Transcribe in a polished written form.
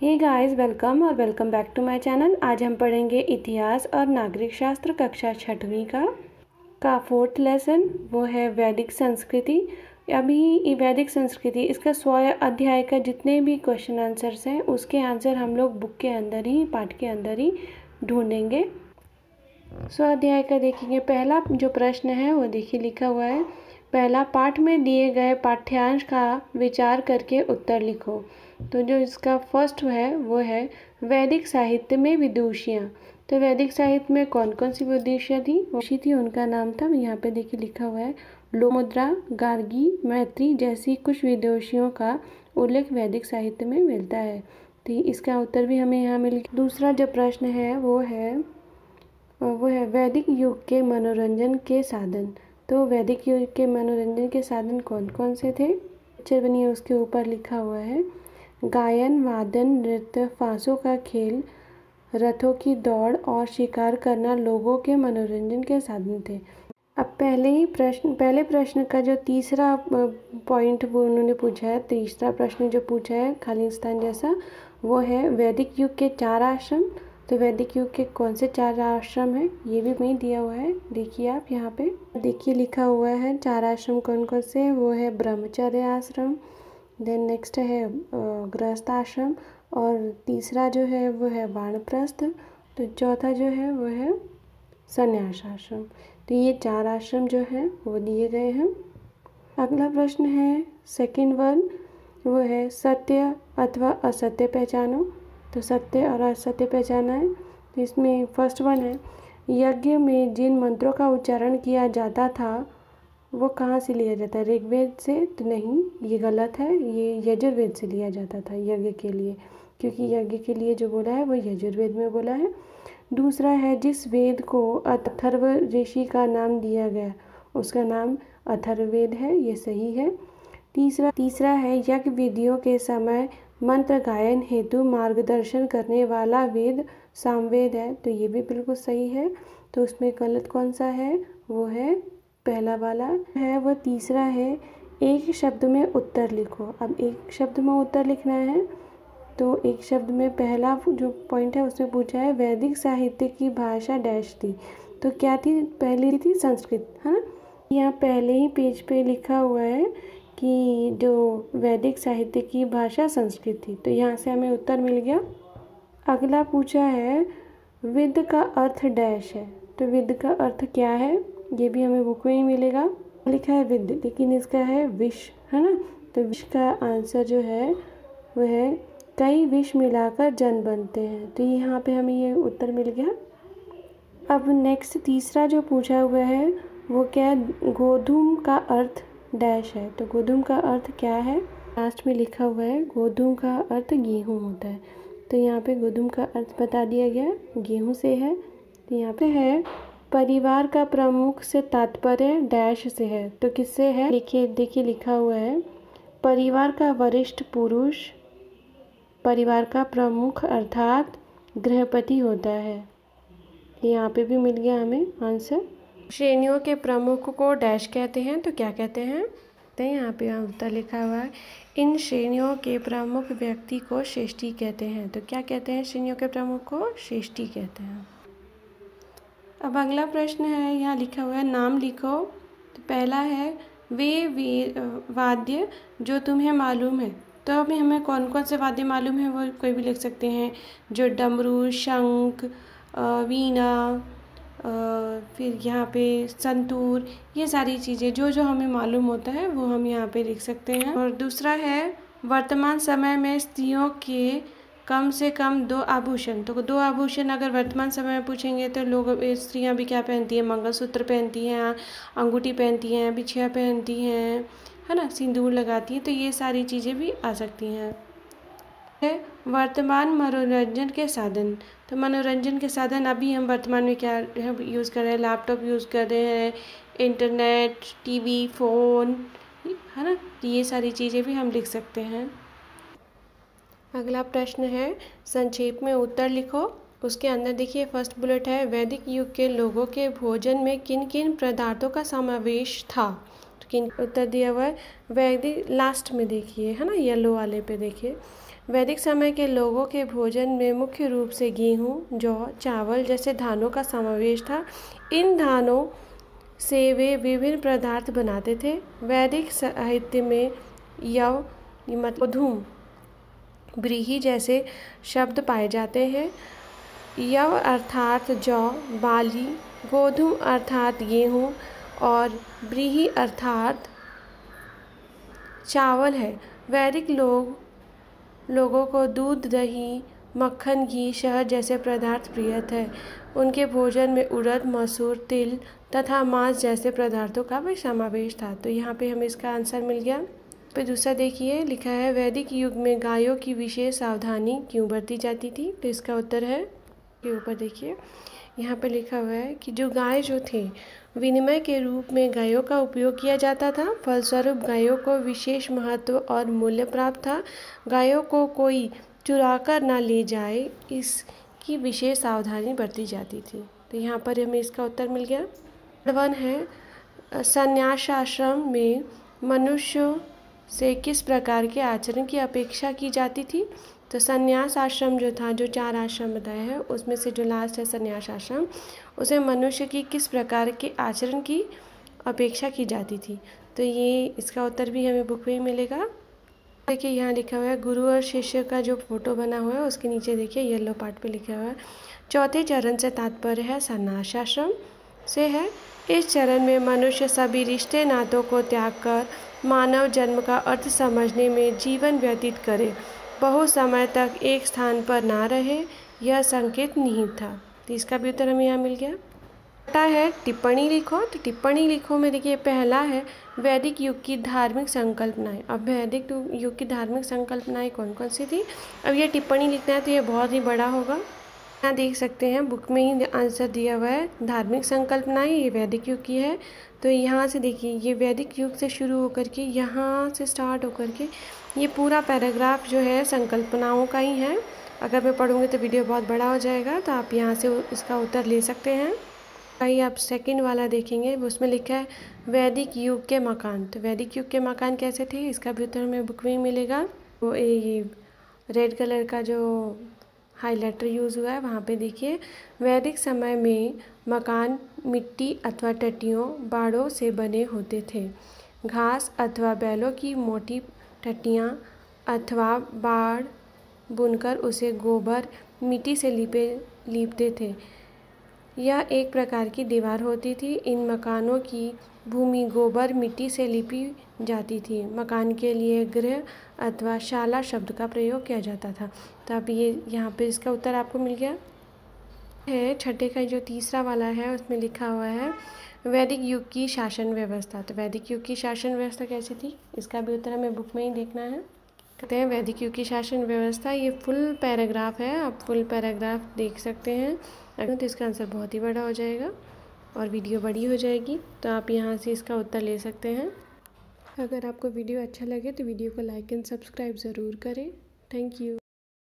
हे guys, welcome और welcome back to my channel. आज हम पढ़ेंगे इतिहास और नागरिक शास्त्र कक्षा 6वीं का 4th लेसन, वो है वैदिक संस्कृति। अभी वैदिक संस्कृति इसका 100 अध्याय का जितने भी क्वेश्चन आंसर्स हैं उसके आंसर हम लोग बुक के अंदर ही, पाठ के अंदर ही ढूंढेंगे। 100 अध्याय का देखेंगे। पहला जो प्रश्न है वो देखिए लिखा हुआ है, पहला पाठ में दिए गए पाठ्यांश का विचार करके उत्तर लिखो। तो जो इसका फर्स्ट है वो है वैदिक साहित्य में विदुषियाँ। तो वैदिक साहित्य में कौन कौन सी विदुषियाँ थी उनका नाम था, यहाँ पे देखिए लिखा हुआ है, लोपामुद्रा, गार्गी, मैत्री जैसी कुछ विदुषियों का उल्लेख वैदिक साहित्य में मिलता है। तो इसका उत्तर भी हमें यहाँ मिल गया। दूसरा जो प्रश्न है वो है वैदिक युग के मनोरंजन के साधन। तो वैदिक युग के मनोरंजन के साधन कौन कौन से थे? पिक्चर बनी है, उसके ऊपर लिखा हुआ है, गायन, वादन, नृत्य, फांसों का खेल, रथों की दौड़ और शिकार करना लोगों के मनोरंजन के साधन थे। अब पहले प्रश्न का जो तीसरा पॉइंट वो उन्होंने पूछा है, तीसरा प्रश्न जो पूछा है खाली स्थान जैसा, वो है वैदिक युग के 4 आश्रम। तो वैदिक युग के कौन से 4 आश्रम हैं ये भी वहीं दिया हुआ है, देखिए आप यहाँ पे देखिए लिखा हुआ है 4 आश्रम कौन कौन से हैं। वो है ब्रह्मचर्य आश्रम, देन नेक्स्ट है गृहस्थ आश्रम, और तीसरा जो है वो है वानप्रस्थ, तो चौथा जो है वो है संन्यास आश्रम। तो ये 4 आश्रम जो हैं वो दिए गए हैं। अगला प्रश्न है सेकंड वन, वो है सत्य अथवा असत्य पहचानो। तो सत्य और असत्य पहचाना है। तो इसमें फर्स्ट वन है, यज्ञ में जिन मंत्रों का उच्चारण किया जाता था वो कहाँ से लिया जाता है? ऋग्वेद से? तो नहीं, ये गलत है, ये यजुर्वेद से लिया जाता था यज्ञ के लिए, क्योंकि यज्ञ के लिए जो बोला है वो यजुर्वेद में बोला है। दूसरा है, जिस वेद को अथर्व ऋषि का नाम दिया गया उसका नाम अथर्ववेद है, ये सही है। तीसरा है, यज्ञ विधियों के समय मंत्र गायन हेतु मार्गदर्शन करने वाला वेद सामवेद है, तो ये भी बिल्कुल सही है। तो उसमें गलत कौन सा है? वो है पहला वाला है। वो तीसरा है, एक शब्द में उत्तर लिखो। अब एक शब्द में उत्तर लिखना है, तो एक शब्द में पहला जो पॉइंट है उसमें पूछा है वैदिक साहित्य की भाषा डैश थी। तो क्या थी? पहली थी संस्कृत, है ना। यहाँ पहले ही पेज पे लिखा हुआ है कि जो वैदिक साहित्य की भाषा संस्कृत थी, तो यहाँ से हमें उत्तर मिल गया। अगला पूछा है विद का अर्थ डैश है। तो विद का अर्थ क्या है ये भी हमें बुक में ही मिलेगा, लिखा है विद, लेकिन इसका है विष, है ना। तो विष का आंसर जो है वो है कई विष मिलाकर जन बनते हैं। तो यहाँ पे हमें ये उत्तर मिल गया। अब नेक्स्ट तीसरा जो पूछा हुआ है वो क्या है, गोधूम का अर्थ डैश है। तो गोधूम का अर्थ क्या है? लास्ट में लिखा हुआ है गोधूम का अर्थ गेहूँ होता है। तो यहाँ पे गोधूम का अर्थ बता दिया गया, गेहूँ से है। तो यहाँ पे है परिवार का प्रमुख से तात्पर्य डैश से है। तो किससे है? देखिए लिखा हुआ है, परिवार का वरिष्ठ पुरुष परिवार का प्रमुख अर्थात गृहपति होता है। यहाँ पे भी मिल गया हमें आंसर। श्रेणियों के प्रमुख को डैश कहते हैं, तो क्या कहते हैं? तो यहाँ पे उत्तर लिखा हुआ है, इन श्रेणियों के प्रमुख व्यक्ति को श्रेष्ठी कहते हैं। तो क्या कहते हैं? श्रेणियों के प्रमुख को श्रेष्ठी कहते हैं। अब अगला प्रश्न है, यहाँ लिखा हुआ है नाम लिखो। तो पहला है वे वाद्य जो तुम्हें मालूम है। तो अभी हमें कौन कौन से वाद्य मालूम है वो कोई भी लिख सकते हैं, जो डमरू, शंख, वीणा, फिर यहाँ पे संतूर, ये सारी चीज़ें जो जो हमें मालूम होता है वो हम यहाँ पे लिख सकते हैं। और दूसरा है वर्तमान समय में स्त्रियों के कम से कम 2 आभूषण। तो 2 आभूषण अगर वर्तमान समय में पूछेंगे तो लोग, स्त्रियाँ भी क्या पहनती हैं? मंगलसूत्र पहनती हैं, अंगूठी पहनती हैं, बिछिया पहनती हैं, है ना, सिंदूर लगाती हैं। तो ये सारी चीज़ें भी आ सकती हैं। वर्तमान मनोरंजन के साधन। तो मनोरंजन के साधन अभी हम वर्तमान में क्या यूज़ कर रहे हैं? लैपटॉप यूज़ कर रहे हैं, इंटरनेट, टीवी, फ़ोन, है ना। ये सारी चीज़ें भी हम लिख सकते हैं। अगला प्रश्न है संक्षेप में उत्तर लिखो। उसके अंदर देखिए फर्स्ट बुलेट है, वैदिक युग के लोगों के भोजन में किन किन पदार्थों का समावेश था? तो किन उत्तर दिया हुआ है वैदिक, लास्ट में देखिए, है ना, येलो वाले पे देखिए, वैदिक समय के लोगों के भोजन में मुख्य रूप से गेहूँ, जौ, चावल जैसे धानों का समावेश था। इन धानों से वे विभिन्न पदार्थ बनाते थे। वैदिक साहित्य में यव, गोधूम, व्रीहि जैसे शब्द पाए जाते हैं। यव अर्थात जौ, बाली, गोधूम अर्थात गेहूँ और व्रीहि अर्थात चावल है। वैदिक लोगों को दूध, दही, मक्खन, घी, शहद जैसे पदार्थ प्रिय थे। उनके भोजन में उड़द, मसूर, तिल तथा मांस जैसे पदार्थों का भी समावेश था। तो यहाँ पे हमें इसका आंसर मिल गया। फिर दूसरा देखिए, लिखा है वैदिक युग में गायों की विशेष सावधानी क्यों बरती जाती थी। तो इसका उत्तर है के ऊपर देखिए, यहाँ पे लिखा हुआ है कि जो गाय जो थे विनिमय के रूप में गायों का उपयोग किया जाता था। फलस्वरूप गायों को विशेष महत्व और मूल्य प्राप्त था। गायों को कोई चुरा कर ना ले जाए, इसकी विशेष सावधानी बरती जाती थी। तो यहाँ पर हमें इसका उत्तर मिल गया। वन है संन्यास आश्रम में मनुष्यों से किस प्रकार के आचरण की अपेक्षा की जाती थी। तो संन्यास आश्रम जो था, जो 4 आश्रम बताए हैं उसमें से जो लास्ट है संन्यास आश्रम, उसे मनुष्य की किस प्रकार के आचरण की अपेक्षा की जाती थी। तो ये इसका उत्तर भी हमें बुक में मिलेगा। देखिए यहाँ लिखा हुआ है गुरु और शिष्य का जो फोटो बना हुआ है उसके नीचे देखिए येलो पार्ट पे लिखा हुआ है चौथे चरण से तात्पर्य है संन्यास आश्रम से है। इस चरण में मनुष्य सभी रिश्ते नातों को त्याग कर मानव जन्म का अर्थ समझने में जीवन व्यतीत करे, बहुत समय तक एक स्थान पर ना रहे, यह संकेत निहित था। तो इसका भी उत्तर हमें यहाँ मिल गया। छठा है टिप्पणी लिखो। तो टिप्पणी लिखो में देखिए पहला है वैदिक युग की धार्मिक संकल्पनाएं। अब वैदिक युग की धार्मिक संकल्पनाएं कौन कौन सी थी। अब ये टिप्पणी लिखना है तो ये बहुत ही बड़ा होगा। यहाँ देख सकते हैं बुक में ही आंसर दिया हुआ है। धार्मिक संकल्पनाएं ये वैदिक युग की है। तो यहाँ से देखिए ये वैदिक युग से शुरू होकर के यहाँ से स्टार्ट होकर के ये पूरा पैराग्राफ जो है संकल्पनाओं का ही है। अगर मैं पढ़ूँगी तो वीडियो बहुत बड़ा हो जाएगा, तो आप यहाँ से इसका उत्तर ले सकते हैं। भाई आप सेकंड वाला देखेंगे, उसमें लिखा है वैदिक युग के मकान। तो वैदिक युग के मकान कैसे थे, इसका भी उत्तर हमें बुक में ही मिलेगा। वो ये रेड कलर का जो हाइलाइटर यूज़ हुआ है वहाँ पे देखिए वैदिक समय में मकान मिट्टी अथवा टट्टियों, बाड़ों से बने होते थे। घास अथवा बैलों की मोटी टट्टियाँ अथवा बाड़ बुनकर उसे गोबर मिट्टी से लीपते थे। यह एक प्रकार की दीवार होती थी। इन मकानों की भूमि गोबर मिट्टी से लिपी जाती थी। मकान के लिए गृह अथवा शाला शब्द का प्रयोग किया जाता था। तो अब ये यहाँ पे इसका उत्तर आपको मिल गया है। छठे का जो तीसरा वाला है उसमें लिखा हुआ है वैदिक युग की शासन व्यवस्था। तो वैदिक युग की शासन व्यवस्था कैसी थी, इसका भी उत्तर हमें बुक में ही देखना है। कहते हैं वैदिक युग की शासन व्यवस्था, ये फुल पैराग्राफ है, आप फुल पैराग्राफ देख सकते हैं। अगर तो इसका आंसर बहुत ही बड़ा हो जाएगा और वीडियो बड़ी हो जाएगी, तो आप यहाँ से इसका उत्तर ले सकते हैं। अगर आपको वीडियो अच्छा लगे तो वीडियो को लाइक एंड सब्सक्राइब ज़रूर करें। Thank you.